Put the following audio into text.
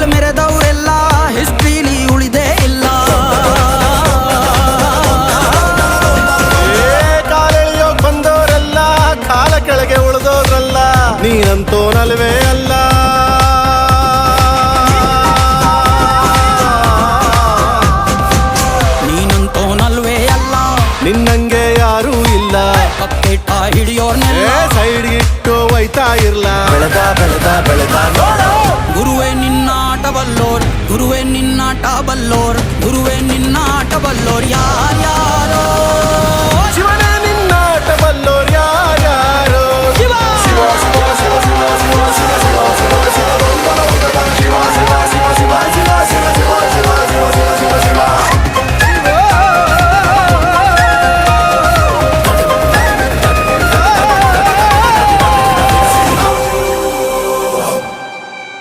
ಕಾಲ್ ಮೆರೆದವರೆಲ್ಲ ಹಿಸ್ಟ್ರಿಲಿ ಉಳಿದೇ ಇಲ್ಲ. ಕಾಲೆಳೆಯೋಕ್ ಬಂದವರೆಲ್ಲ ಕಾಲ ಕೆಳಗೆ ಉಳಿದೋದ್ರಲ್ಲ, ನೀನಂತೋನಲ್ವೇ ಅಲ್ಲ. ನೀನಂತೋನಲ್ವೇ ಅಲ್ಲ, ನಿನ್ನಂಗೆ ಯಾರೂ ಇಲ್ಲ. ಪಕ್ಕೇಟ ಹಿಡಿಯೋರ್ನೆಲ್ಲ ಸೈಡ್ ಇಟ್ಟು ಒಯ್ತಾ ಇರ್ಲ. ಬೆಳೆದ ಬೆಳೆದ ಬೆಳೆದ ನೋಡ